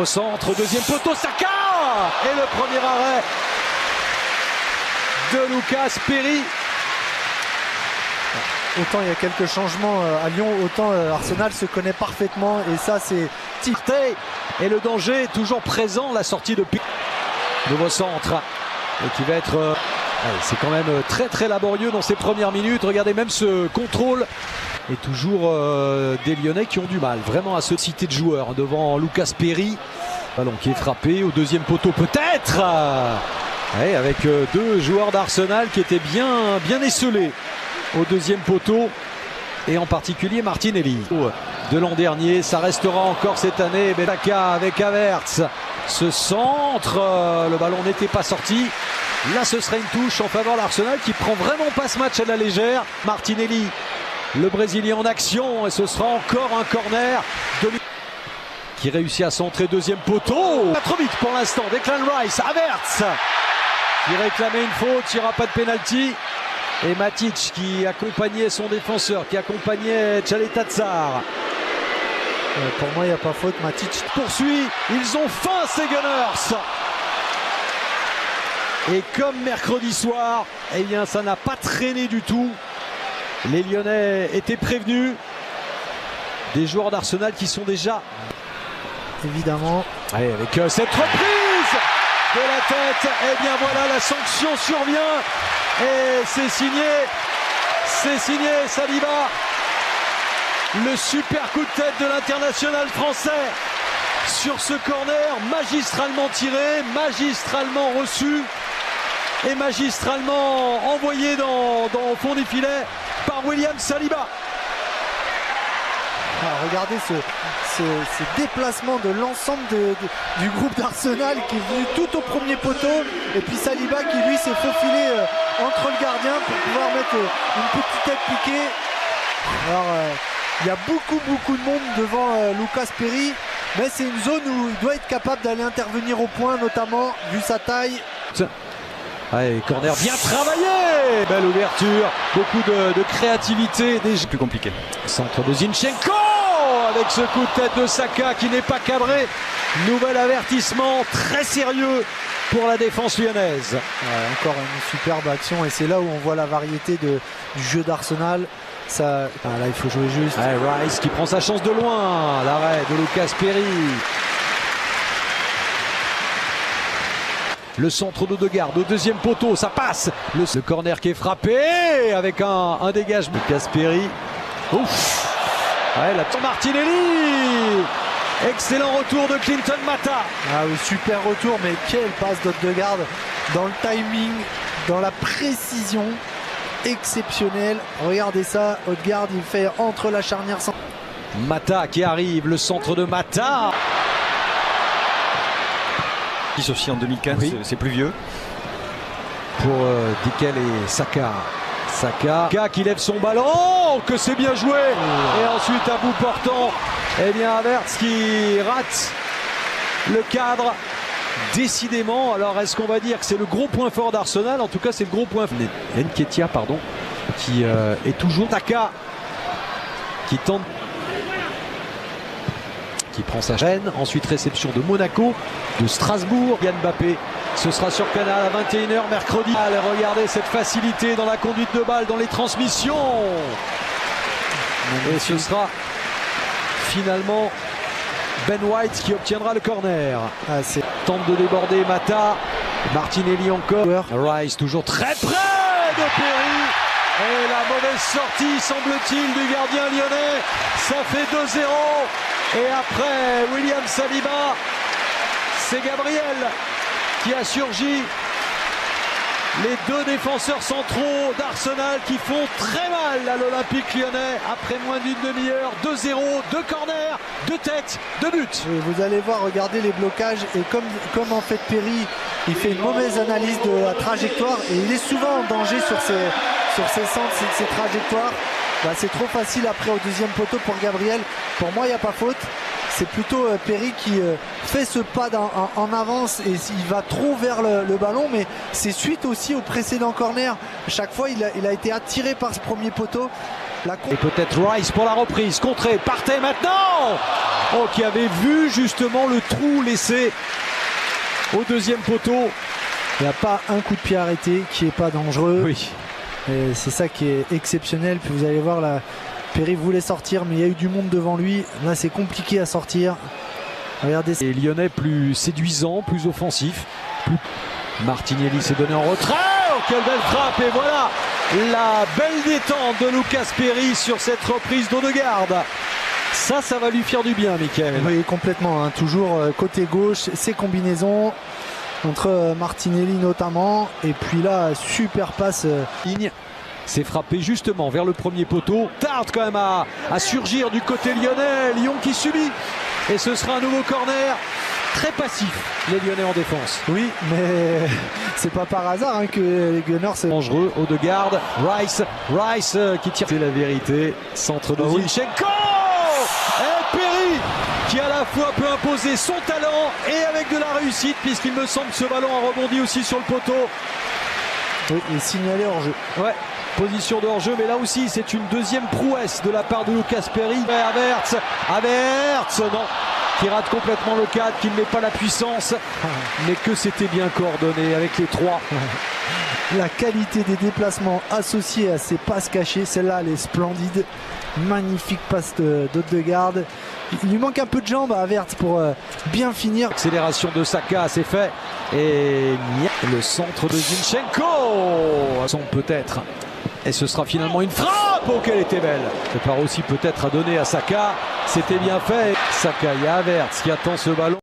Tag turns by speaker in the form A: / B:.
A: Nouveau centre, deuxième poteau, Saka! Et le premier arrêt de Lucas Perry.
B: Autant il y a quelques changements à Lyon, autant Arsenal se connaît parfaitement. Et ça, c'est
A: Tifté. Et le danger est toujours présent, la sortie de Perry. Nouveau centre. Et qui va être... c'est quand même très très laborieux dans ces premières minutes. Regardez même ce contrôle. Et toujours des Lyonnais qui ont du mal vraiment à se citer de joueurs devant Lucas Perry. Ballon qui est frappé au deuxième poteau peut-être. Avec deux joueurs d'Arsenal qui étaient bien esselés au deuxième poteau. Et en particulier Martinelli. De l'an dernier, ça restera encore cette année. Saka avec Havertz. Ce centre, le ballon n'était pas sorti. Là, ce sera une touche en faveur d'Arsenal qui prend vraiment pas ce match à la légère. Martinelli, le Brésilien en action, et ce sera encore un corner qui réussit à centrer deuxième poteau. Pas trop vite pour l'instant. Declan Rice, Havertz qui réclamait une faute, il n'y aura pas de pénalty. Et Matic qui accompagnait son défenseur, qui accompagnait Tchaleta-Tsar.
B: Pour moi, il n'y a pas faute. Matic
A: poursuit. Ils ont faim, ces Gunners. Et comme mercredi soir, eh bien, ça n'a pas traîné du tout. Les Lyonnais étaient prévenus. Des joueurs d'Arsenal qui sont déjà...
B: Évidemment.
A: Allez, avec cette reprise de la tête, eh bien voilà, la sanction survient. Et c'est signé Saliba. Le super coup de tête de l'international français sur ce corner, magistralement tiré, magistralement reçu et magistralement envoyé dans le fond des filets par William Saliba.
B: Regardez ce déplacement de l'ensemble du groupe d'Arsenal qui est venu tout au premier poteau, et puis Saliba qui lui s'est faufilé entre le gardien pour pouvoir mettre une petite tête piquée. Alors il y a beaucoup de monde devant Lucas Perry, mais c'est une zone où il doit être capable d'aller intervenir au point, notamment vu sa taille.
A: Allez, corner bien travaillé, belle ouverture, beaucoup de créativité, déjà
C: plus compliqué.
A: Centre de Zinchenko avec ce coup de tête de Saka qui n'est pas cadré. Nouvel avertissement très sérieux pour la défense lyonnaise.
B: Encore une superbe action, et c'est là où on voit la variété du jeu d'Arsenal. Là il faut jouer juste.
A: Rice qui prend sa chance de loin, l'arrêt de Lucas Perry. Le centre d'Odegaard au deuxième poteau, ça passe. Le corner qui est frappé avec un dégagement. Lucas Perry. Ouf. La Martinelli. Excellent retour de Clinton Mata.
B: Oui, super retour, mais quelle passe d'Odegaard dans le timing, dans la précision exceptionnelle. Regardez ça, Odegaard il fait entre la charnière.
A: Mata qui arrive, le centre de Mata.
C: Aussi en 2015, oui. C'est plus vieux.
A: Pour Dikel et Saka. Saka qui lève son ballon, que c'est bien joué. Et ensuite à bout portant, eh bien Havertz qui rate le cadre. Décidément, alors est-ce qu'on va dire que c'est le gros point fort d'Arsenal? En tout cas c'est le gros point fort. Nketiah, pardon, qui est toujours Saka qui tente, qui prend sa chaîne. Ensuite réception de Monaco, de Strasbourg. Yann Mbappé, ce sera sur Canal à 21h mercredi. Allez, regardez cette facilité dans la conduite de balle, dans les transmissions. Et ce sera finalement Ben White qui obtiendra le corner. Tente de déborder Mata. Martinelli encore. Rice toujours très près de Perry. Et la mauvaise sortie, semble-t-il, du gardien lyonnais. Ça fait 2-0. Et après William Saliba, c'est Gabriel qui a surgi. Les deux défenseurs centraux d'Arsenal qui font très mal à l'Olympique lyonnais après moins d'une demi-heure. 2-0, 2 corners, 2 têtes, 2 buts.
B: Vous allez voir, regardez les blocages, et comme en fait Perry, il fait une mauvaise analyse de la trajectoire et il est souvent en danger sur ses centres, ses trajectoires. C'est trop facile après au deuxième poteau pour Gabriel. Pour moi, il n'y a pas faute. C'est plutôt Perry qui fait ce pas en avance et il va trop vers le ballon, mais c'est suite aussi au précédent corner. Chaque fois, il a été attiré par ce premier poteau
A: Et peut-être Rice pour la reprise, contrée, partez maintenant. Oh, qui avait vu justement le trou laissé au deuxième poteau.
B: Il n'y a pas un coup de pied arrêté qui n'est pas dangereux.
A: Oui.
B: Et c'est ça qui est exceptionnel. Puis vous allez voir, là, Perry voulait sortir, mais il y a eu du monde devant lui. Là, c'est compliqué à sortir. Regardez.
A: Et Lyonnais plus séduisant, plus offensif. Martinelli s'est donné en retrait. Oh, quelle belle frappe. Et voilà la belle détente de Lucas Perry sur cette reprise d'Odegaard. Ça va lui faire du bien, Mickaël.
B: Oui, complètement. Toujours côté gauche, ces combinaisons entre Martinelli notamment. Et puis là, super passe.
A: Ligne. C'est frappé justement vers le premier poteau. Tarde quand même à surgir du côté lyonnais. Lyon qui subit. Et ce sera un nouveau corner. Très passif, les Lyonnais en défense.
B: Oui, mais c'est pas par hasard que les Gunners c'est
A: dangereux. Odegaard, Rice qui tire. C'est la vérité. Centre de Zinchenko. Et Perry qui à la fois peut imposer son talent et avec de la réussite, puisqu'il me semble que ce ballon a rebondi aussi sur le poteau.
B: Oui, et signalé hors jeu.
A: Ouais. Position de hors-jeu, mais là aussi c'est une deuxième prouesse de la part de Lucas Perry. Havertz, non, qui rate complètement le cadre, qui ne met pas la puissance, mais que c'était bien coordonné avec les trois.
B: La qualité des déplacements associés à ces passes cachées, celle-là elle est splendide. Magnifique passe d'Odegaard. Il lui manque un peu de jambes à Havertz pour bien finir.
A: Accélération de Saka, c'est fait. Et le centre de Zinchenko. Peut-être. Et ce sera finalement une frappe. Oh, qu'elle était belle. Prépare aussi peut-être à donner à Saka. C'était bien fait. Saka, il y a Havertz qui attend ce ballon.